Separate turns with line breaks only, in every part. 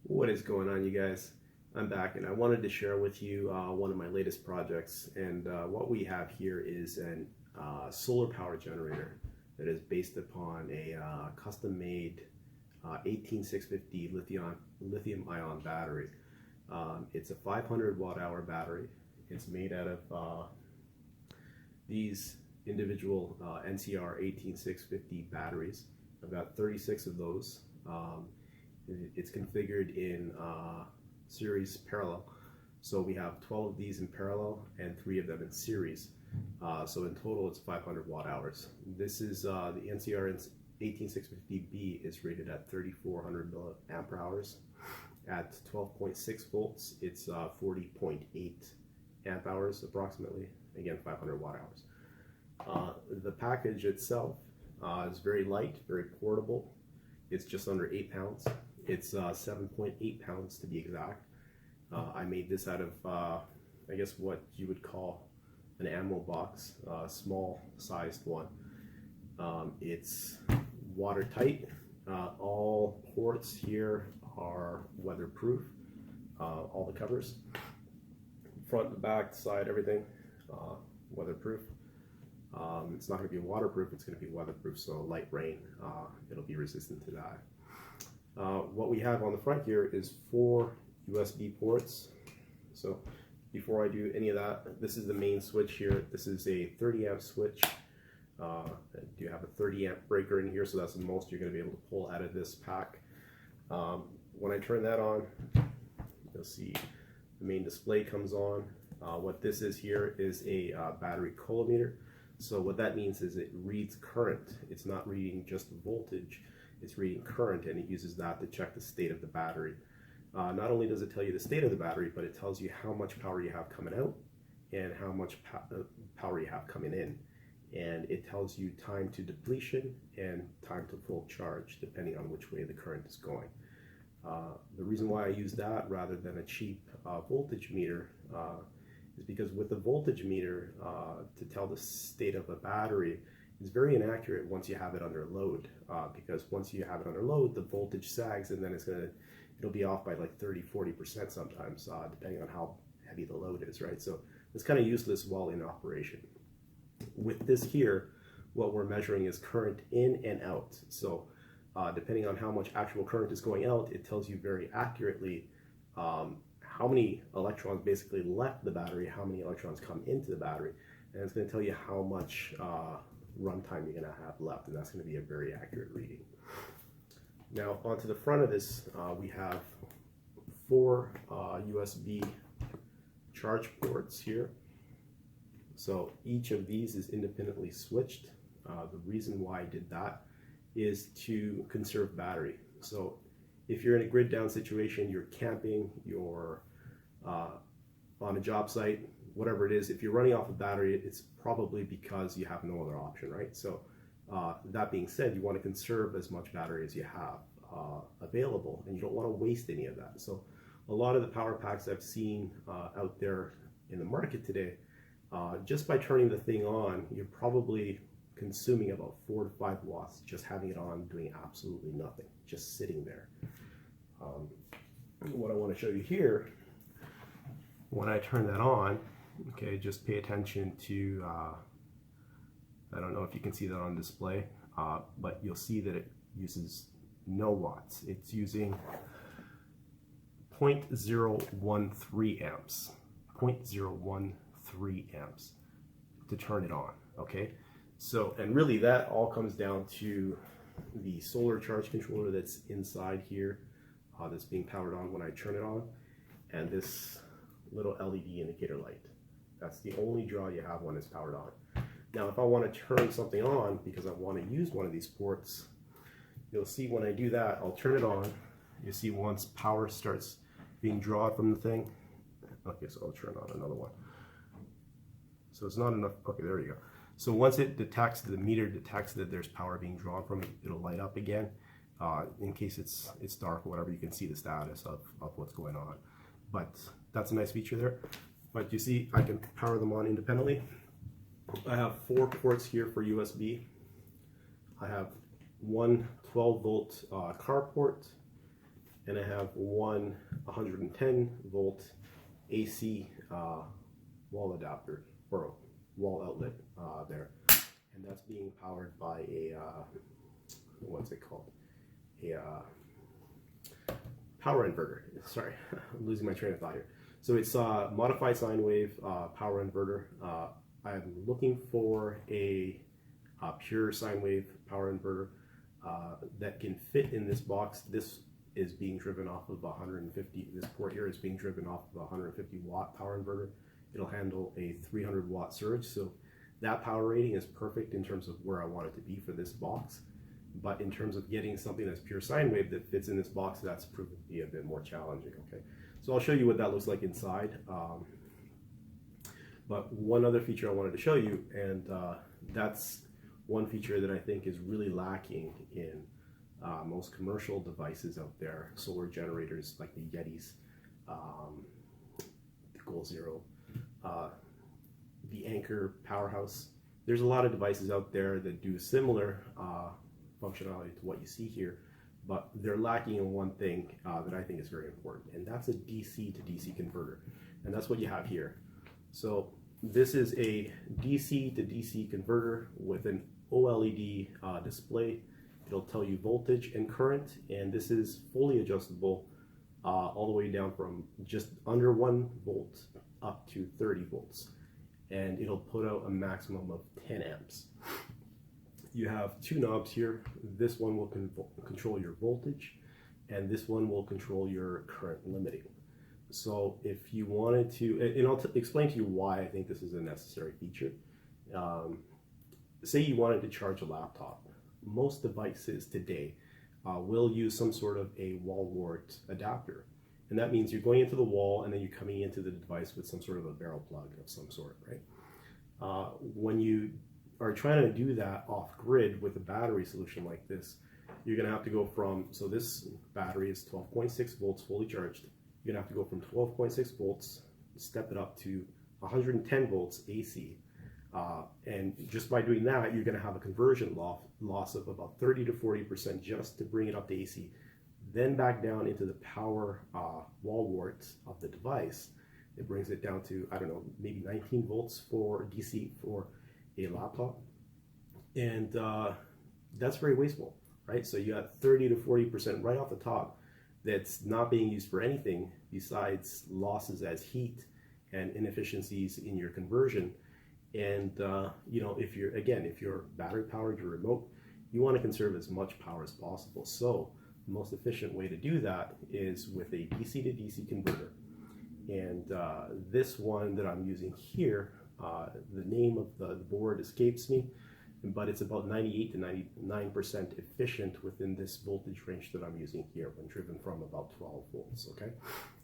What is going on, you guys? I'm back and I wanted to share with you one of my latest projects, and what we have here is an solar power generator that is based upon a custom-made 18650 lithium ion battery. It's a 500 watt-hour battery. It's made out of these individual NCR 18650 batteries. I've got 36 of those. It's configured in series parallel, so we have 12 of these in parallel and 3 of them in series. So in total it's 500 watt hours. This is the NCR 18650B is rated at 3400 milliamp hours. At 12.6 volts it's 40.8 amp hours approximately. Again, 500 watt hours. The package itself is very light, very portable. It's just under 8 pounds. It's 7.8 pounds to be exact. I made this out of, I guess what you would call an ammo box, a small sized one. It's watertight. All ports here are weatherproof. All the covers, front, the back, the side, everything, weatherproof. It's not going to be waterproof, it's going to be weatherproof, so light rain, it'll be resistant to that. What we have on the front here is 4 USB ports. So before I do any of that, this is the main switch here. This is a 30 amp switch. You have a 30 amp breaker in here, so that's the most you're going to be able to pull out of this pack. When I turn that on, you'll see the main display comes on. What this is here is a battery colorimeter. So what that means is it reads current. It's not reading just voltage, it's reading current, and it uses that to check the state of the battery. Not only does it tell you the state of the battery, but it tells you how much power you have coming out and how much power you have coming in. And it tells you time to depletion and time to full charge, depending on which way the current is going. The reason why I use that rather than a cheap voltage meter is because with the voltage meter, to tell the state of a battery is very inaccurate once you have it under load, because once you have it under load, the voltage sags, and then it'll be off by like 30-40% sometimes, depending on how heavy the load is, right? So it's kind of useless while in operation. With this here, what we're measuring is current in and out. So depending on how much actual current is going out, it tells you very accurately how many electrons basically left the battery, how many electrons come into the battery, and it's going to tell you how much runtime you're going to have left, and that's going to be a very accurate reading. Now onto the front of this, we have 4 USB charge ports here. So each of these is independently switched. The reason why I did that is to conserve battery. So if you're in a grid down situation, you're camping, you're on a job site, whatever it is, if you're running off a battery, it's probably because you have no other option, right? So that being said, you want to conserve as much battery as you have available, and you don't want to waste any of that. So a lot of the power packs I've seen out there in the market today, just by turning the thing on, you're probably consuming about 4 to 5 watts just having it on, doing absolutely nothing, just sitting there. What I want to show you here, when I turn that on, okay, just pay attention to, I don't know if you can see that on display, but you'll see that it uses no watts. It's using 0.013 amps, 0.013 amps to turn it on, okay? So, and really that all comes down to the solar charge controller that's inside here, that's being powered on when I turn it on, and this little LED indicator light. That's the only draw you have when it's powered on. Now if I want to turn something on because I want to use one of these ports, you'll see when I do that, I'll turn it on. You see once power starts being drawn from the thing, okay, so I'll turn on another one. So it's not enough, okay, there you go. So once it detects, the meter detects that there's power being drawn from it, it'll light up again. In case it's dark or whatever, you can see the status of what's going on. But that's a nice feature there. But you see, I can power them on independently. I have 4 ports here for USB. I have one 12 volt car port, and I have one 110 volt AC wall adapter or wall outlet there, and that's being powered by a what's it called, a power inverter. Sorry, I'm losing my train of thought here. So it's a modified sine wave power inverter. I'm looking for a pure sine wave power inverter that can fit in this box. This is being driven off of 150. This port here is being driven off of a 150 watt power inverter. It'll handle a 300 watt surge, so that power rating is perfect in terms of where I want it to be for this box. But in terms of getting something that's pure sine wave that fits in this box, that's proven to be a bit more challenging. Okay, so I'll show you what that looks like inside. But one other feature I wanted to show you, and that's one feature that I think is really lacking in most commercial devices out there, solar generators like the Yetis, the Goal Zero, the Anchor Powerhouse. There's a lot of devices out there that do similar functionality to what you see here, but they're lacking in one thing that I think is very important, and that's a DC to DC converter, and that's what you have here. So this is a DC to DC converter with an OLED display. It'll tell you voltage and current, and this is fully adjustable all the way down from just under 1 volt up to 30 volts, and it'll put out a maximum of 10 amps. You have two knobs here. This one will control your voltage, and this one will control your current limiting. So if you wanted to, and I'll explain to you why I think this is a necessary feature. Say you wanted to charge a laptop. Most devices today will use some sort of a wall wart adapter. And that means you're going into the wall and then you're coming into the device with some sort of a barrel plug of some sort, right? When you are trying to do that off grid with a battery solution like this, you're going to have to go from, so this battery is 12.6 volts fully charged. You're going to have to go from 12.6 volts, step it up to 110 volts AC. And just by doing that, you're going to have a conversion loss of about 30 to 40% just to bring it up to AC. Then back down into the power wall warts of the device. It brings it down to, I don't know, maybe 19 volts for DC for a laptop. And that's very wasteful, right? So you got 30 to 40% right off the top that's not being used for anything besides losses as heat and inefficiencies in your conversion. And you know, if you're battery powered, your remote, you want to conserve as much power as possible. So the most efficient way to do that is with a DC to DC converter. And this one that I'm using here, the name of the board escapes me, but it's about 98 to 99% efficient within this voltage range that I'm using here when driven from about 12 volts. Okay,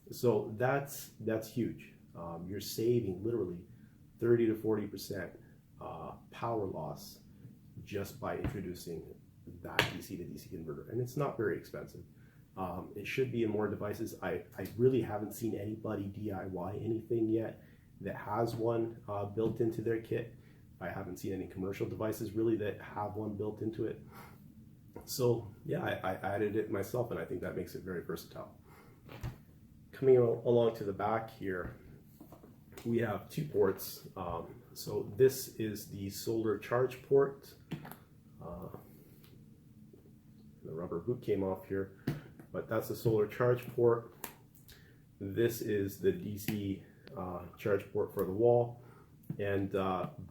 so that's huge. You're saving literally 30 to 40% power loss just by introducing that DC to DC converter, and it's not very expensive. It should be in more devices. I really haven't seen anybody DIY anything yet that has one built into their kit. I haven't seen any commercial devices really that have one built into it. So yeah, I added it myself, and I think that makes it very versatile. Coming along to the back here, we have two ports. So this is the solar charge port. The rubber boot came off here, but that's the solar charge port. This is the DC charge port for the wall, and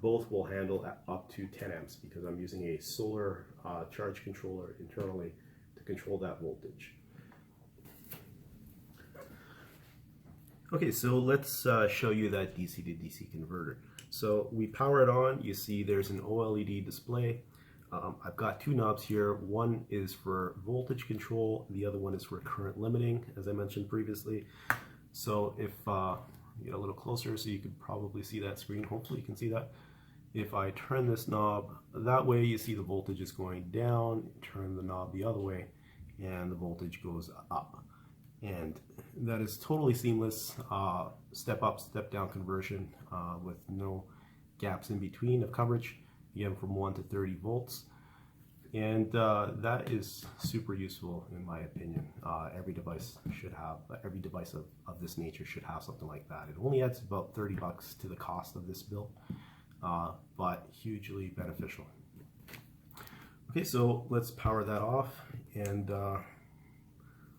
both will handle up to 10 amps because I'm using a solar charge controller internally to control that voltage. Okay, so let's show you that DC to DC converter. So we power it on. You see there's an OLED display. I've got two knobs here. One is for voltage control, the other one is for current limiting, as I mentioned previously. So if you get a little closer so you could probably see that screen, hopefully you can see that. If I turn this knob that way, you see the voltage is going down. Turn the knob the other way and the voltage goes up. And that is totally seamless, step up, step down conversion with no gaps in between of coverage. Again, from 1 to 30 volts. And that is super useful in my opinion. Every device of this nature should have something like that. It only adds about 30 bucks to the cost of this build, but hugely beneficial. Okay, so let's power that off and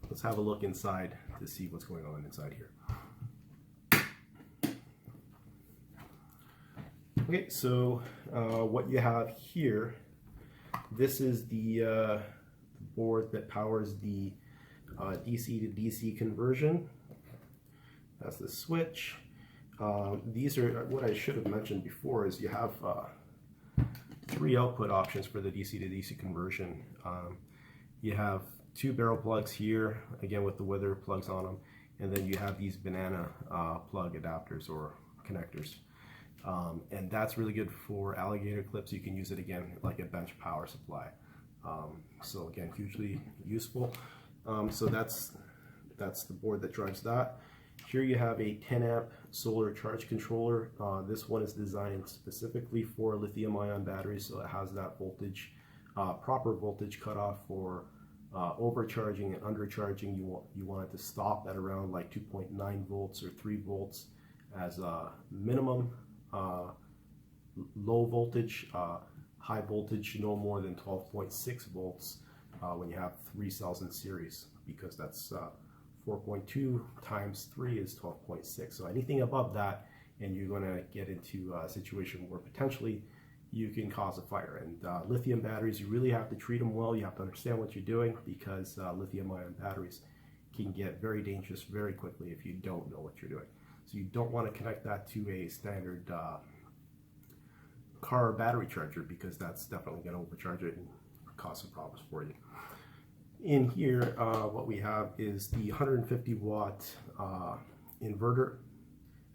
let's have a look inside to see what's going on inside here. Okay, so what you have here, this is the board that powers the DC to DC conversion. That's the switch. These are, what I should have mentioned before is you have 3 output options for the DC to DC conversion. You have 2 barrel plugs here, again with the weather plugs on them, and then you have these banana plug adapters or connectors. And that's really good for alligator clips. You can use it again like a bench power supply. So again, hugely useful. So that's the board that drives that. Here you have a 10 amp solar charge controller. This one is designed specifically for lithium ion batteries, so it has that voltage, proper voltage cutoff for overcharging and undercharging. You want it to stop at around like 2.9 volts or 3 volts as a minimum. Low voltage, high voltage no more than 12.6 volts when you have 3 cells in series, because that's 4.2 times 3 is 12.6. So anything above that and you're going to get into a situation where potentially you can cause a fire. And lithium batteries, you really have to treat them well. You have to understand what you're doing, because lithium ion batteries can get very dangerous very quickly if you don't know what you're doing. So you don't want to connect that to a standard car battery charger, because that's definitely going to overcharge it and cause some problems for you. In here, what we have is the 150 watt inverter.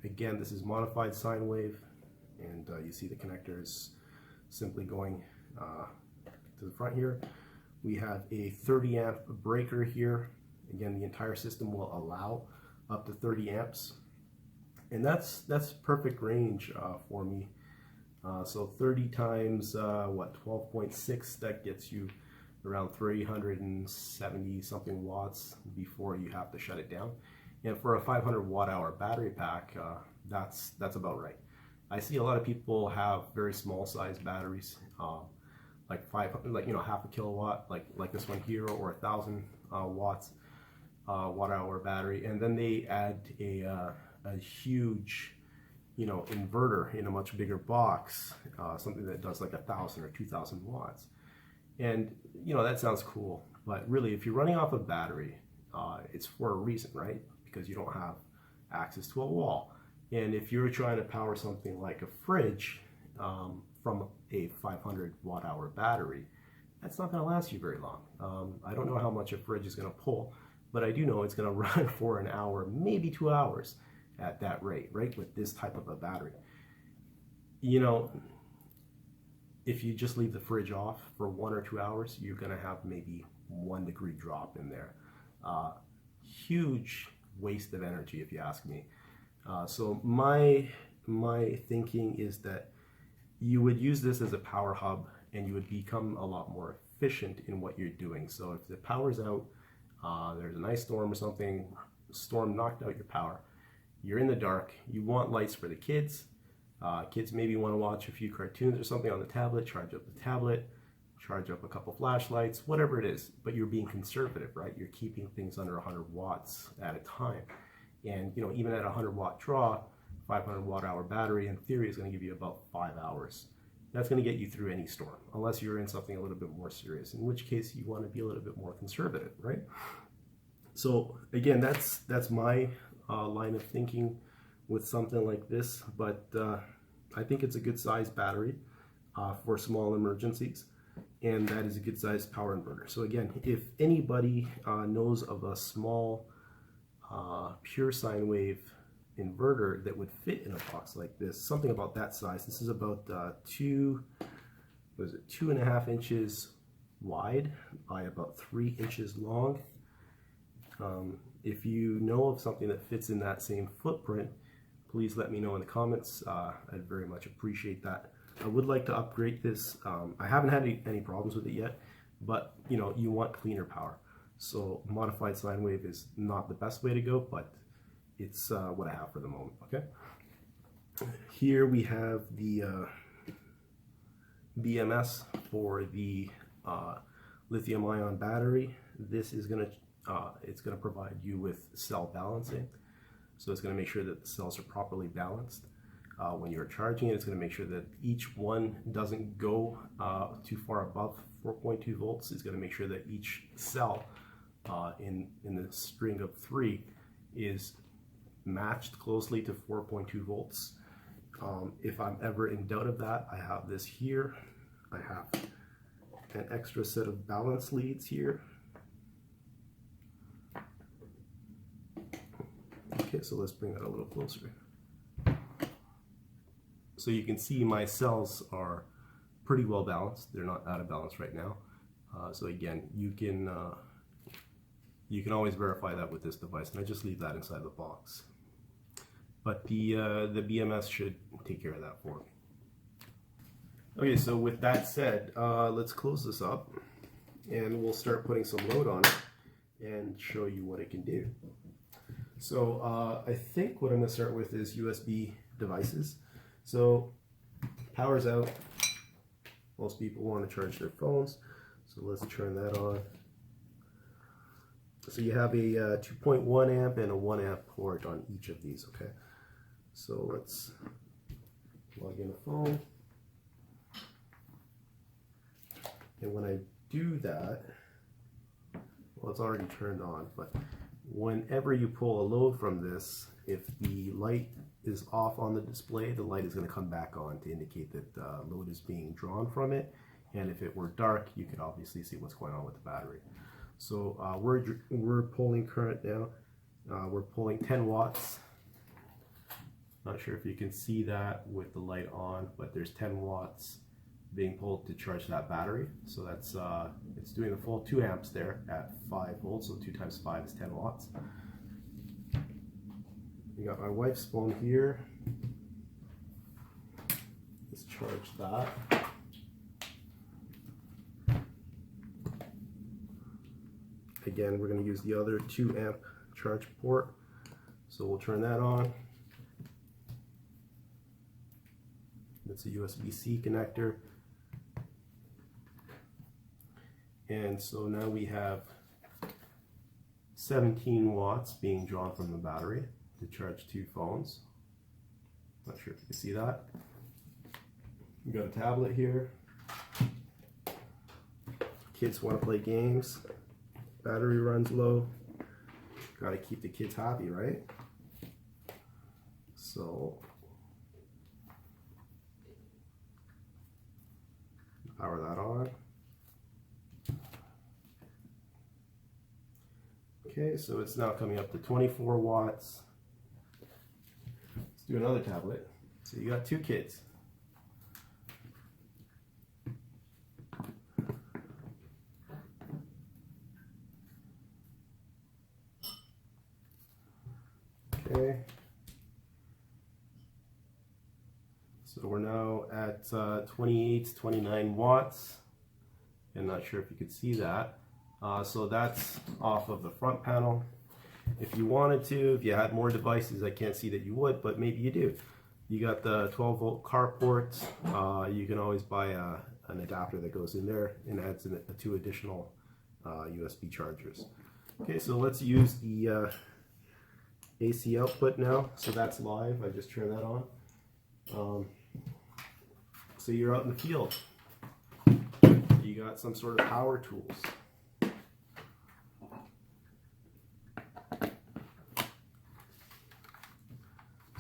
Again, this is modified sine wave, and you see the connectors simply going to the front here. We have a 30 amp breaker here. Again, the entire system will allow up to 30 amps. And that's perfect range for me. So 30 times what, 12.6, that gets you around 370 something watts before you have to shut it down. And for a 500 watt hour battery pack, that's about right. I see a lot of people have very small size batteries, like half a kilowatt, like this one here, or 1,000 watts watt hour battery, and then they add a huge, inverter in a much bigger box, something that does like 1,000 or 2,000 watts. And that sounds cool, but really, if you're running off a battery, it's for a reason, right? Because you don't have access to a wall. And if you're trying to power something like a fridge from a 500 watt hour battery, that's not going to last you very long. I don't know how much a fridge is going to pull, but I do know it's going to run for an hour, maybe 2 hours at that rate, right? With this type of a battery. If you just leave the fridge off for 1 or 2 hours, you're going to have maybe 1 degree drop in there. Huge waste of energy, if you ask me. So my thinking is that you would use this as a power hub, and you would become a lot more efficient in what you're doing. So if the power's out, there's an ice storm or something, storm knocked out your power, you're in the dark, you want lights for the kids. Kids maybe want to watch a few cartoons or something on the tablet, charge up the tablet, charge up a couple flashlights, whatever it is, but you're being conservative, right? You're keeping things under 100 watts at a time. And even at a 100 watt draw, 500 watt hour battery in theory is going to give you about 5 hours. That's going to get you through any storm, unless you're in something a little bit more serious, in which case you want to be a little bit more conservative, right? So again, that's my line of thinking with something like this, but I think it's a good size battery for small emergencies, and that is a good size power inverter. So again, if anybody knows of a small pure sine wave inverter that would fit in a box like this, something about that size. This is about 2.5 inches wide by about 3 inches long. If you know of something that fits in that same footprint, please let me know in the comments. I'd very much appreciate that. I would like to upgrade this. I haven't had any problems with it yet. but you know, you want cleaner power. So modified sine wave is not the best way to go, but it's what I have for the moment. Okay. Here we have the BMS for the lithium ion battery. This is gonna it's gonna provide you with cell balancing. So it's gonna make sure that the cells are properly balanced. When you're charging it, it's going to make sure that each one doesn't go too far above 4.2 volts. It's going to make sure that each cell in the string of 3 is matched closely to 4.2 volts. If I'm ever in doubt of that, I have this here. I have an extra set of balance leads here. Okay, so let's bring that a little closer. So you can see my cells are pretty well balanced. They're not out of balance right now. So again, you can always verify that with this device, and I just leave that inside the box. But the BMS should take care of that for me. Okay, so with that said, let's close this up, and we'll start putting some load on it and show you what it can do. So I think what I'm going to start with is USB devices. So power's out. Most people want to charge their phones, so let's turn that on. So you have a 2.1 amp and a 1 amp port on each of these. Okay, so let's plug in a phone, and when I do that, well, it's already turned on, but whenever you pull a load from this, if the light is off on the display, the light is going to come back on to indicate that load is being drawn from it. And if it were dark, you could obviously see what's going on with the battery. So we're pulling current now. We're pulling 10 watts. Not sure if you can see that with the light on, but there's 10 watts being pulled to charge that battery. So that's it's doing the full 2 amps there at 5 volts. So 2 times 5 is 10 watts. You got my wife's phone here. Let's charge that. Again, we're going to use the other 2 amp charge port. So we'll turn that on. It's a USB-C connector. And so now we have 17 watts being drawn from the battery to charge 2 phones. Not sure if you can see that. We've got a tablet here. Kids want to play games. Battery runs low. Got to keep the kids happy, right? So power that on. Okay, so it's now coming up to 24 watts. Let's do another tablet. So you got 2 kids. Okay. So we're now at 29 watts. I'm not sure if you could see that. So that's off of the front panel. If you wanted to, if you had more devices, I can't see that you would, but maybe you do. You got the 12 volt car port. You can always buy an adapter that goes in there and adds 2 additional USB chargers. Okay, so let's use the AC output now. So that's live. I just turned that on. So you're out in the field. You got some sort of power tools.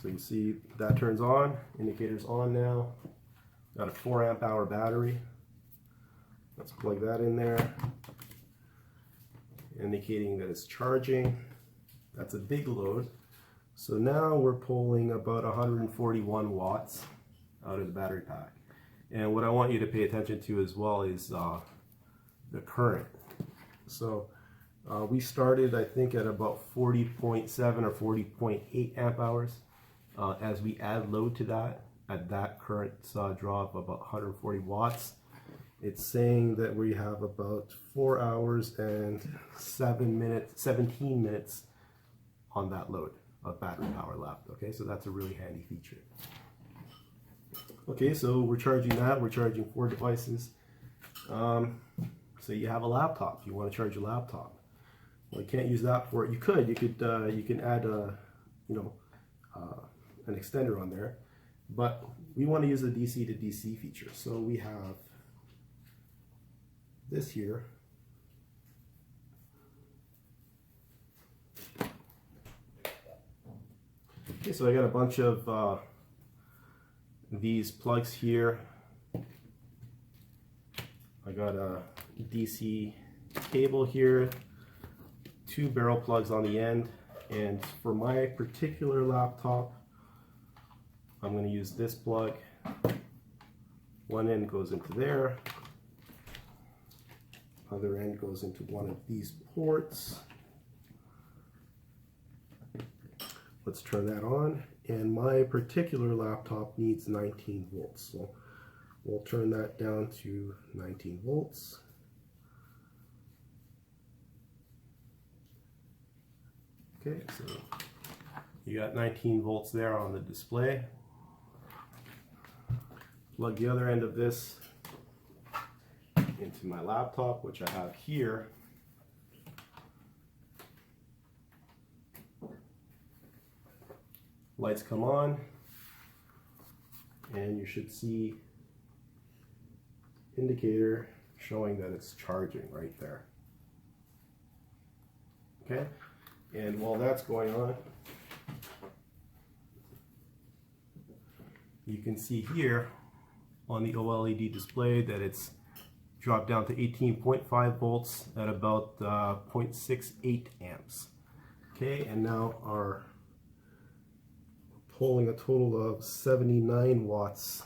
So you see that turns on, indicator's on now. Got a 4 amp hour battery. Let's plug that in there, indicating that it's charging. That's a big load. So now we're pulling about 141 watts out of the battery pack. And what I want you to pay attention to as well is the current. So we started, I think, at about 40.7 or 40.8 amp hours. As we add load to that, at that current draw of about 140 watts, It's saying that we have about 4 hours and 17 minutes on that load of battery power left. Okay, so that's a really handy feature. Okay, so we're charging that. We're charging 4 devices. So you have a laptop. You want to charge your laptop. Well, you can't use that for it. You could. You can add a, an extender on there, but we want to use the DC to DC feature. So we have this here. Okay, so I got a bunch of these plugs here. I got a DC cable here, 2 barrel plugs on the end, and for my particular laptop, I'm going to use this plug. One end goes into there, other end goes into one of these ports. Let's turn that on, and my particular laptop needs 19 volts, so we'll turn that down to 19 volts. Okay, so you got 19 volts there on the display. Plug the other end of this into my laptop, which I have here. Lights come on, and you should see indicator showing that it's charging right there. Okay, and while that's going on, you can see here on the OLED display that it's dropped down to 18.5 volts at about 0.68 amps. Okay, and now our pulling a total of 79 watts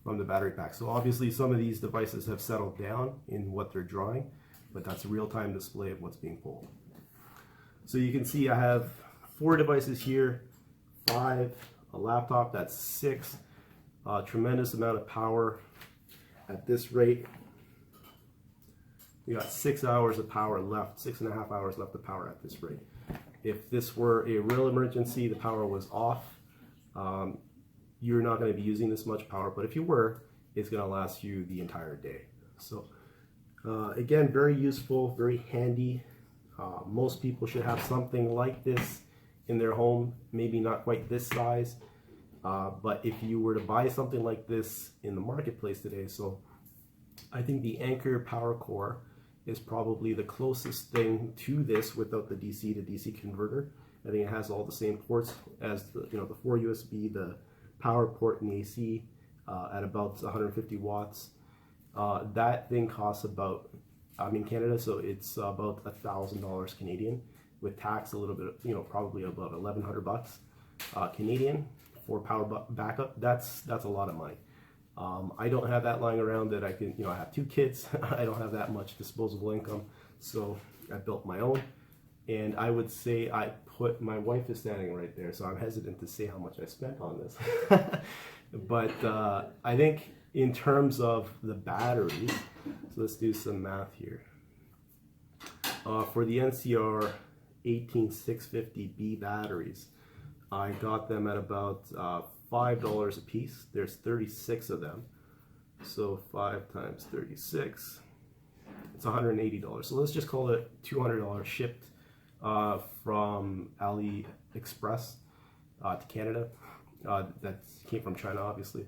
from the battery pack. So obviously some of these devices have settled down in what they're drawing, but that's a real-time display of what's being pulled. So you can see I have 4 devices here, 5, a laptop, that's 6, a tremendous amount of power. At this rate, we got 6 hours of power left, 6.5 hours left of power at this rate. If this were a real emergency, the power was off, you're not going to be using this much power, but if you were, it's going to last you the entire day. So again, very useful, very handy. Most people should have something like this in their home, maybe not quite this size, but if you were to buy something like this in the marketplace today, so I think the Anker Power Core is probably the closest thing to this without the DC to DC converter. I think it has all the same ports as the 4 USB, the power port, and the AC at about 150 watts. That thing costs about, I'm in Canada, so it's about $1,000 Canadian with tax, a little bit, probably about 1,100 bucks Canadian for power backup. That's a lot of money. I don't have that lying around that I can, I have 2 kids. I don't have that much disposable income, so I built my own. And I would say my wife is standing right there, so I'm hesitant to say how much I spent on this. But I think in terms of the batteries, so let's do some math here. For the NCR 18650B batteries, I got them at about $5 a piece. There's 36 of them, so 5 times 36, it's $180. So let's just call it $200 shipped from Aliexpress to Canada. That came from China, obviously.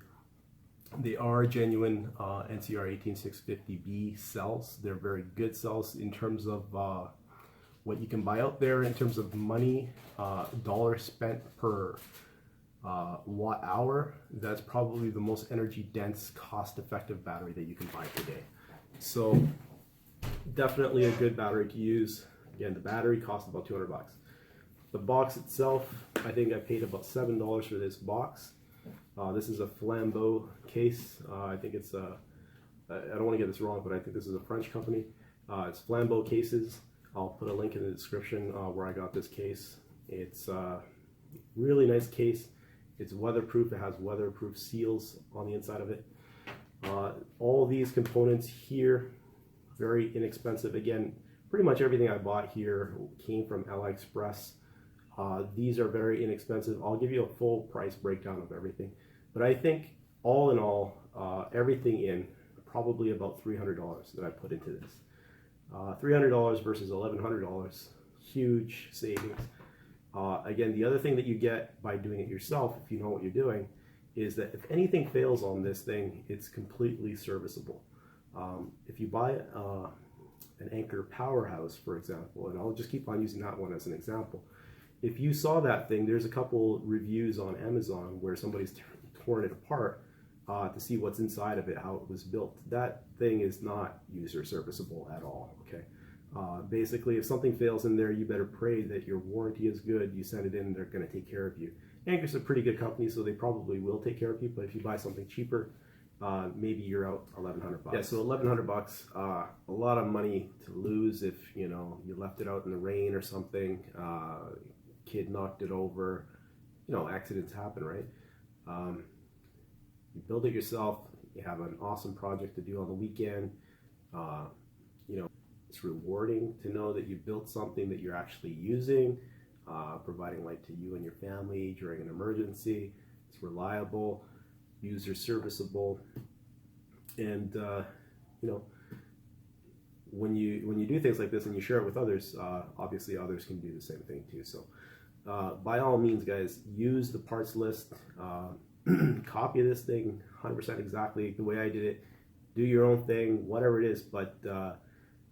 They are genuine NCR 18650B cells. They're very good cells in terms of what you can buy out there in terms of money, dollars spent per watt hour. That's probably the most energy dense, cost effective battery that you can buy today. So definitely a good battery to use. Again, the battery costs about 200 bucks. The box itself, I think I paid about $7 for this box. This is a Flambeau case. I think it's I don't want to get this wrong, but I think this is a French company. It's Flambeau cases. I'll put a link in the description where I got this case. It's a really nice case. It's weatherproof. It has weatherproof seals on the inside of it. All these components here, very inexpensive. Again, pretty much everything I bought here came from Aliexpress. These are very inexpensive. I'll give you a full price breakdown of everything. But I think all in all, everything in, probably about $300 that I put into this. $300 versus $1,100, huge savings. Again, the other thing that you get by doing it yourself, if you know what you're doing, is that if anything fails on this thing, it's completely serviceable. If you buy an Anchor powerhouse, for example, and I'll just keep on using that one as an example. If you saw that thing, there's a couple reviews on Amazon where somebody's torn it apart to see what's inside of it, how it was built. That thing is not user serviceable at all, okay? Basically, if something fails in there, you better pray that your warranty is good. You send it in, they're going to take care of you. Anchor's a pretty good company, so they probably will take care of you, but if you buy something cheaper, maybe you're out $1,100. Yeah, so $1,100, a lot of money to lose if, you know, you left it out in the rain or something, kid knocked it over, you know, accidents happen, right? You build it yourself, you have an awesome project to do on the weekend, you know, it's rewarding to know that you built something that you're actually using, providing light to you and your family during an emergency. It's reliable, user serviceable, and you know, when you do things like this and you share it with others, obviously others can do the same thing too. So by all means, guys, use the parts list, copy this thing 100% exactly the way I did it, do your own thing, whatever it is, but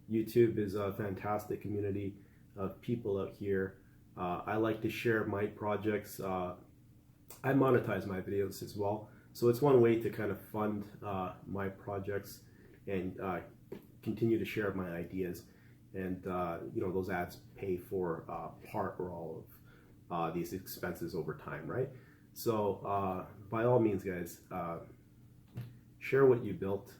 YouTube is a fantastic community of people out here. I like to share my projects. I monetize my videos as well, so it's one way to kind of fund my projects and continue to share my ideas, and you know, those ads pay for part or all of these expenses over time, right? So by all means, guys, share what you built.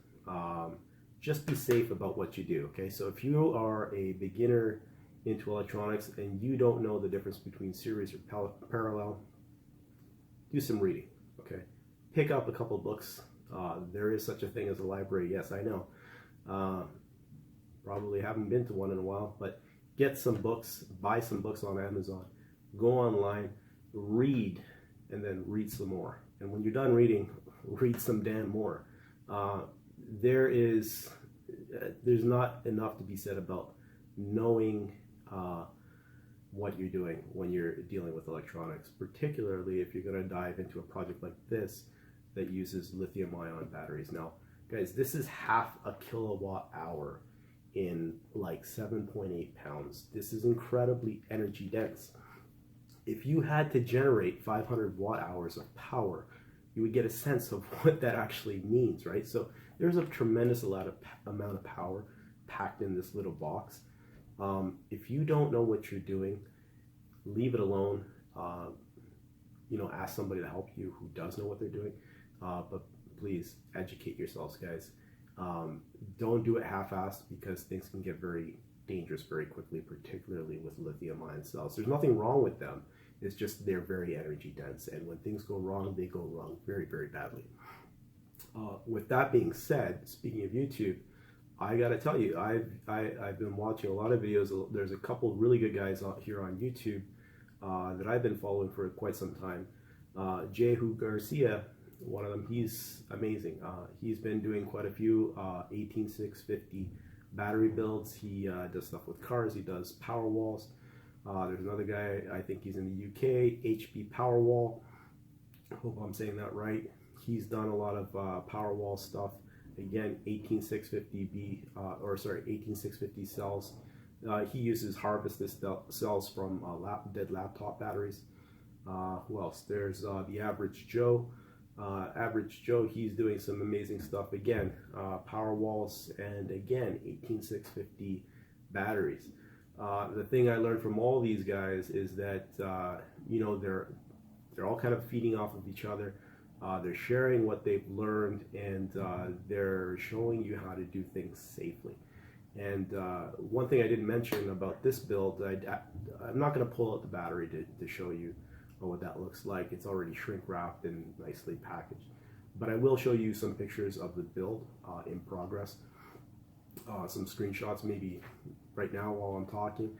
Just be safe about what you do, okay? So if you are a beginner into electronics and you don't know the difference between series or parallel, do some reading, okay? Pick up a couple books. There is such a thing as a library, yes, I know. Probably haven't been to one in a while, but get some books, buy some books on Amazon, go online, read, and then read some more. And when you're done reading, read some damn more. There's not enough to be said about knowing what you're doing when you're dealing with electronics, particularly if you're going to dive into a project like this that uses lithium-ion batteries. Now, guys, this is half a kilowatt hour in like 7.8 pounds. This is incredibly energy dense. If you had to generate 500 watt hours of power, you would get a sense of what that actually means, right? So there's a tremendous amount of power packed in this little box. If you don't know what you're doing, leave it alone. You know, ask somebody to help you who does know what they're doing. But please educate yourselves, guys. Don't do it half-assed, because things can get very dangerous very quickly, particularly with lithium-ion cells. There's nothing wrong with them. It's just they're very energy dense, and when things go wrong, they go wrong very, very badly. With that being said, speaking of YouTube, I gotta tell you, I've been watching a lot of videos. There's a couple really good guys out here on YouTube that I've been following for quite some time. Jehu Garcia, one of them, he's amazing. He's been doing quite a few 18650 battery builds. He does stuff with cars. He does power walls. There's another guy, I think he's in the UK, HP Powerwall. Hope I'm saying that right. He's done a lot of Powerwall stuff. Again, 18650 cells. He uses harvested cells from dead laptop batteries. Who else? There's the Average Joe. Average Joe, he's doing some amazing stuff. Again, Powerwalls, and again, 18650 batteries. The thing I learned from all these guys is that you know, they're all kind of feeding off of each other. They're sharing what they've learned, and they're showing you how to do things safely. And one thing I didn't mention about this build, I'm not going to pull out the battery to show you what that looks like. It's already shrink wrapped and nicely packaged. But I will show you some pictures of the build in progress, some screenshots maybe right now while I'm talking.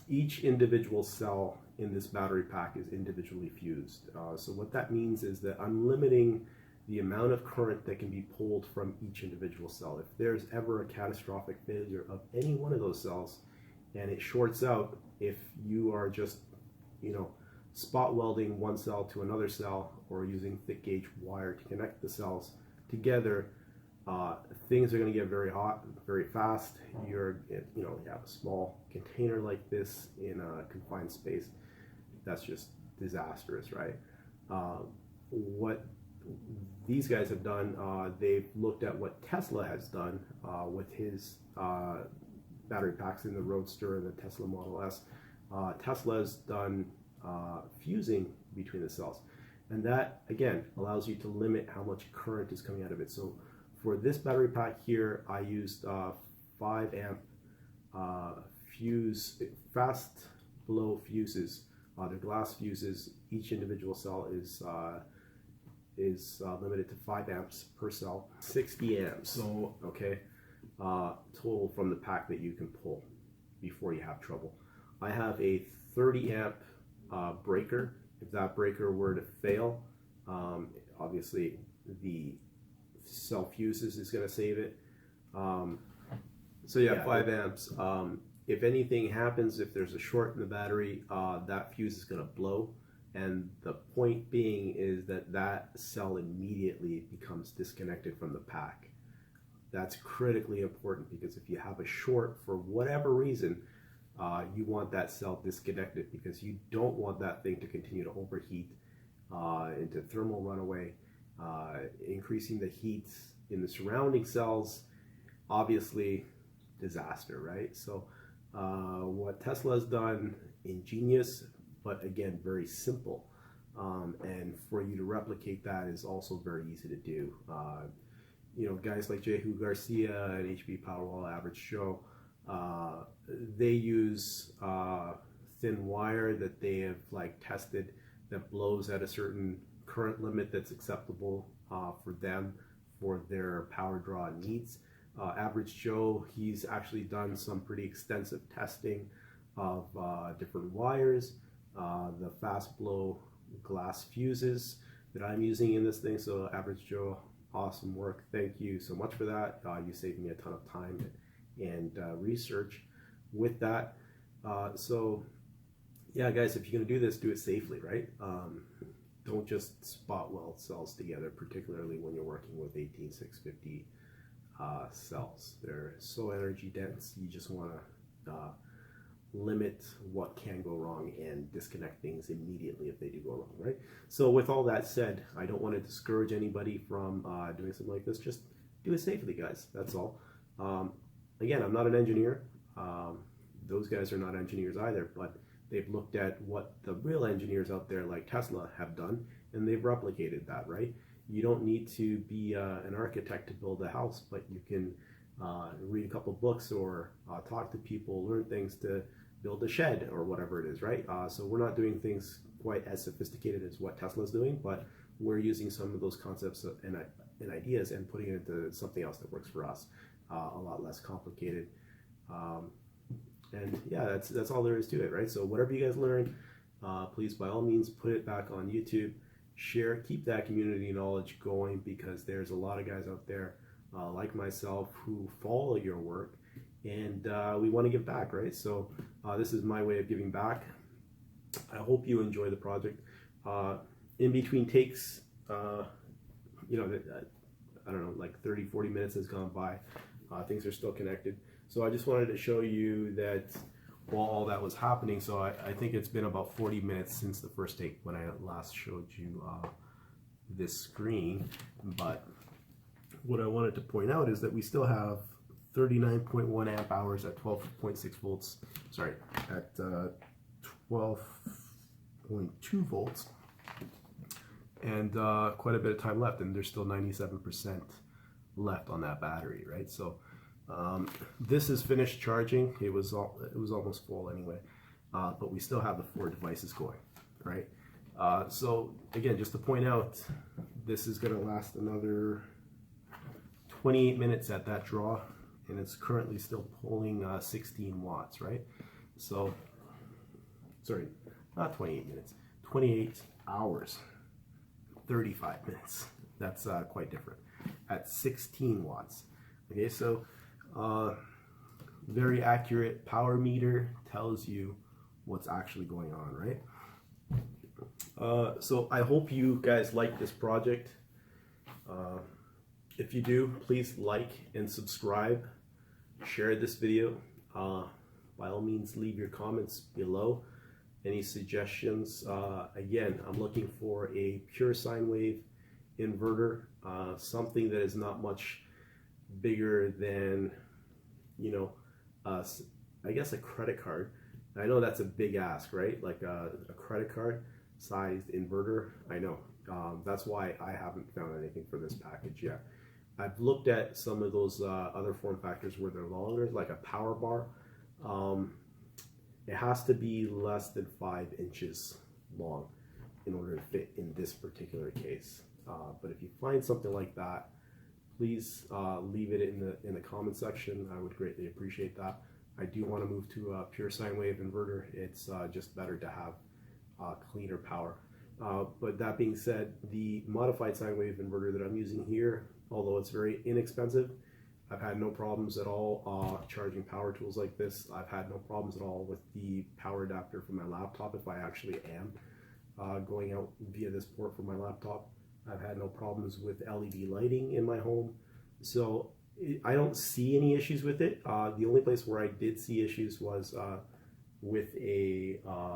Each individual cell in this battery pack is individually fused. So what that means is that I'm limiting the amount of current that can be pulled from each individual cell. If there's ever a catastrophic failure of any one of those cells and it shorts out, if you are just, spot welding one cell to another cell or using thick gauge wire to connect the cells together, things are going to get very hot very fast. You have a small container like this in a confined space. That's just disastrous, right? What these guys have done, they've looked at what Tesla has done with his battery packs in the Roadster and the Tesla Model S. Tesla's done fusing between the cells, and that again allows you to limit how much current is coming out of it. So for this battery pack here, I used 5 amp fast blow fuses. They're glass fuses. Each individual cell is limited to 5 amps per cell, 60 amps. So okay, total from the pack that you can pull before you have trouble. I have a 30 amp breaker. If that breaker were to fail, obviously the cell fuses is going to save it. So yeah, 5 amps. If anything happens, if there's a short in the battery, that fuse is going to blow. And the point being is that cell immediately becomes disconnected from the pack. That's critically important, because if you have a short for whatever reason, you want that cell disconnected, because you don't want that thing to continue to overheat into thermal runaway, increasing the heat in the surrounding cells. Obviously, disaster, right? So what Tesla has done, ingenious, but again, very simple. And for you to replicate that is also very easy to do. Guys like Jehu Garcia and HB Powerwall Average Joe, they use thin wire that they have tested that blows at a certain current limit that's acceptable for them, for their power draw needs. Average Joe, he's actually done some pretty extensive testing of different wires, the fast blow glass fuses that I'm using in this thing. So Average Joe, awesome work. Thank you so much for that. You saved me a ton of time and research with that. So yeah, guys, if you're gonna do this, do it safely, right? Don't just spot weld cells together, particularly when you're working with 18650 cells. They're so energy dense. You just want to limit what can go wrong and disconnect things immediately if they do go wrong, right? So with all that said, I don't want to discourage anybody from doing something like this. Just do it safely, guys. That's all. Again, I'm not an engineer. Those guys are not engineers either, but they've looked at what the real engineers out there like Tesla have done, and they've replicated that, right? You don't need to be an architect to build a house, but you can read a couple books or talk to people, learn things to build a shed or whatever it is, right? So we're not doing things quite as sophisticated as what Tesla's doing, but we're using some of those concepts and ideas and putting it into something else that works for us, a lot less complicated. And yeah, that's all there is to it, right? So whatever you guys learn, please by all means put it back on YouTube, share, keep that community knowledge going, because there's a lot of guys out there like myself who follow your work, and we want to give back, right? So this is my way of giving back. I hope you enjoy the project. In between takes, I don't know, like 30-40 minutes has gone by. Things are still connected. So I just wanted to show you that while all that was happening, so I think it's been about 40 minutes since the first take when I last showed you this screen. But what I wanted to point out is that we still have 39.1 amp hours at 12.6 volts, sorry, at 12.2 volts, and quite a bit of time left, and there's still 97% left on that battery, right? So this is finished charging. It was almost full anyway, but we still have the 4 devices going, right? So again, just to point out, this is going to last another 28 minutes at that draw, and it's currently still pulling 16 watts, right? So, sorry, not 28 minutes, 28 hours, 35 minutes. That's quite different. At 16 watts. Okay, so very accurate power meter tells you what's actually going on, right? So I hope you guys like this project. If you do, please like and subscribe. Share this video. By all means, leave your comments below. Any suggestions? Again, I'm looking for a pure sine wave inverter, something that is not much bigger than, you know, I guess a credit card. I know that's a big ask, right? Like a credit card sized inverter. I know. That's why I haven't found anything for this package yet. I've looked at some of those other form factors where they're longer, like a power bar. It has to be less than 5 inches long in order to fit in this particular case. But if you find something like that, please leave it in the comment section. I would greatly appreciate that. I do want to move to a pure sine wave inverter. It's just better to have cleaner power. But that being said, the modified sine wave inverter that I'm using here, although it's very inexpensive, I've had no problems at all charging power tools like this. I've had no problems at all with the power adapter for my laptop if I actually am going out via this port for my laptop. I've had no problems with LED lighting in my home. So I don't see any issues with it. The only place where I did see issues was with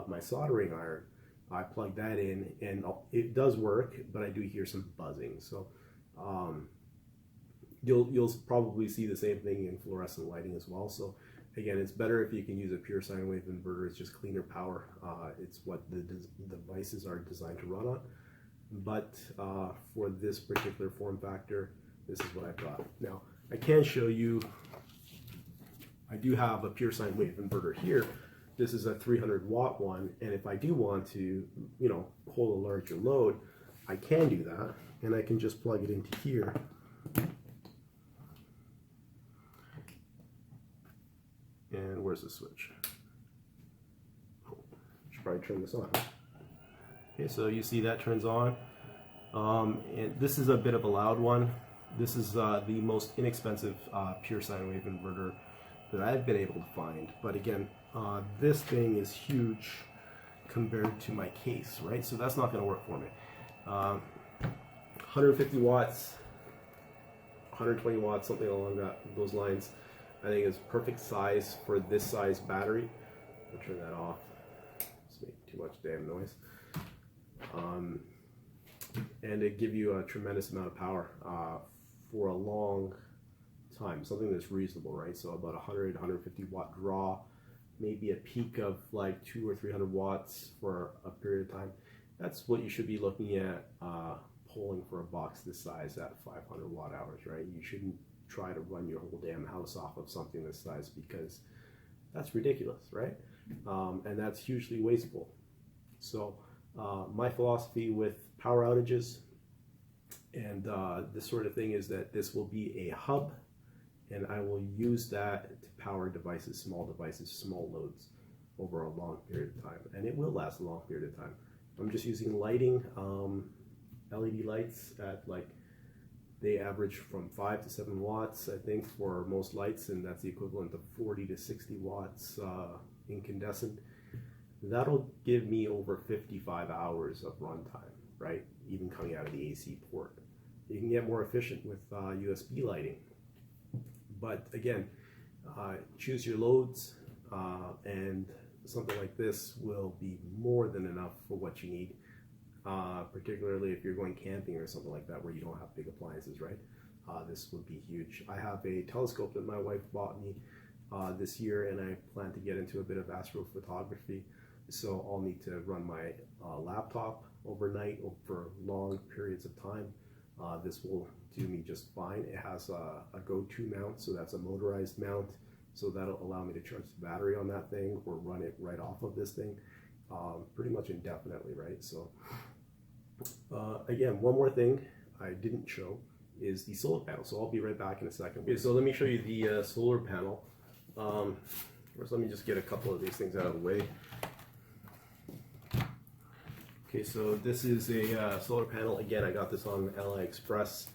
my soldering iron. I plugged that in and it does work, but I do hear some buzzing. So you'll probably see the same thing in fluorescent lighting as well. So again, it's better if you can use a pure sine wave inverter. It's just cleaner power. It's what the devices are designed to run on. But for this particular form factor, this is what I've got. Now, I can show you, I do have a pure sine wave inverter here. This is a 300 watt one, and if I do want to, you know, pull a larger load, I can do that, and I can just plug it into here. And where's the switch? Oh, should probably turn this on. Okay, so you see that turns on. And this is a bit of a loud one. This is the most inexpensive pure sine wave inverter that I've been able to find. But again, this thing is huge compared to my case, right? So that's not going to work for me. 150 watts, 120 watts, something along those lines, I think is perfect size for this size battery. I'll turn that off. It's making too much damn noise. And it give you a tremendous amount of power for a long time, something that's reasonable, right? So about 100, 150 watt draw, maybe a peak of like 200 or 300 watts for a period of time. That's what you should be looking at pulling for a box this size at 500 watt hours, right? You shouldn't try to run your whole damn house off of something this size because that's ridiculous, right? And that's hugely wasteful. So my philosophy with power outages and this sort of thing is that this will be a hub, and I will use that to power devices, small loads over a long period of time, and it will last a long period of time. I'm just using lighting, LED lights at like, they average from 5 to 7 watts, I think, for most lights, and that's the equivalent of 40 to 60 watts incandescent. That'll give me over 55 hours of runtime, right? Even coming out of the AC port. You can get more efficient with USB lighting. But again, choose your loads, and something like this will be more than enough for what you need, particularly if you're going camping or something like that where you don't have big appliances, right? This would be huge. I have a telescope that my wife bought me this year, and I plan to get into a bit of astrophotography. So I'll need to run my laptop overnight for long periods of time. This will do me just fine. It has a go-to mount, so that's a motorized mount. So that'll allow me to charge the battery on that thing or run it right off of this thing. pretty much indefinitely, right? So again, one more thing I didn't show is the solar panel. So I'll be right back in a second. Okay, so let me show you the solar panel. First, let me just get a couple of these things out of the way. Okay, so this is a solar panel. Again, I got this on Aliexpress.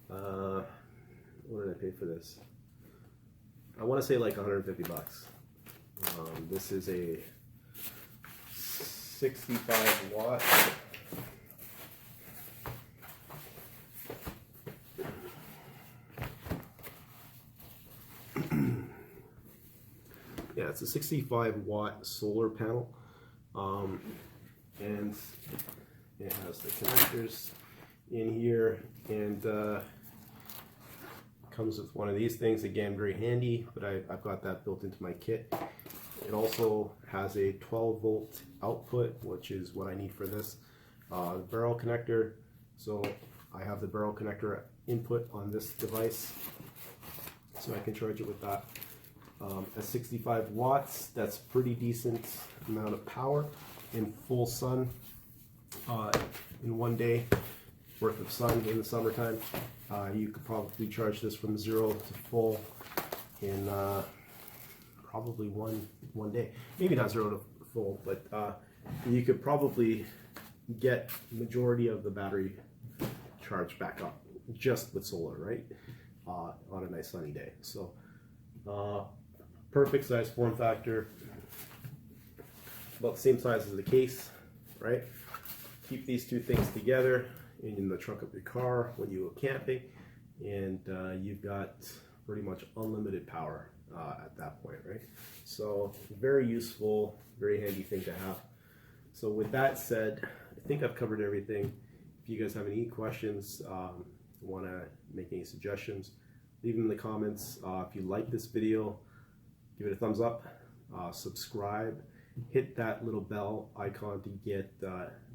What did I pay for this? I want to say like 150 bucks. This is a 65 watt. Yeah, it's a 65 watt solar panel, and it has the connectors in here, and comes with one of these things. Again, very handy, but I've got that built into my kit. It also has a 12 volt output, which is what I need for this. Barrel connector, so I have the barrel connector input on this device, so I can charge it with that. At 65 watts, that's pretty decent amount of power in full sun, in one day worth of sun in the summertime. You could probably charge this from 0 to full in probably one day. Maybe not 0 to full, but you could probably get majority of the battery charged back up just with solar, right? On a nice sunny day. So perfect size form factor, about the same size as the case, right? Keep these two things together in the trunk of your car when you go camping, and you've got pretty much unlimited power at that point, right? So very useful, very handy thing to have. So with that said, I think I've covered everything. If you guys have any questions, want to make any suggestions, leave them in the comments. If you like this video, give it a thumbs up, subscribe, hit that little bell icon to get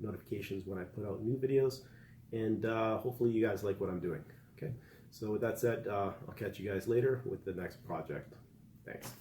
notifications when I put out new videos, and hopefully you guys like what I'm doing. Okay, so with that said, I'll catch you guys later with the next project. Thanks.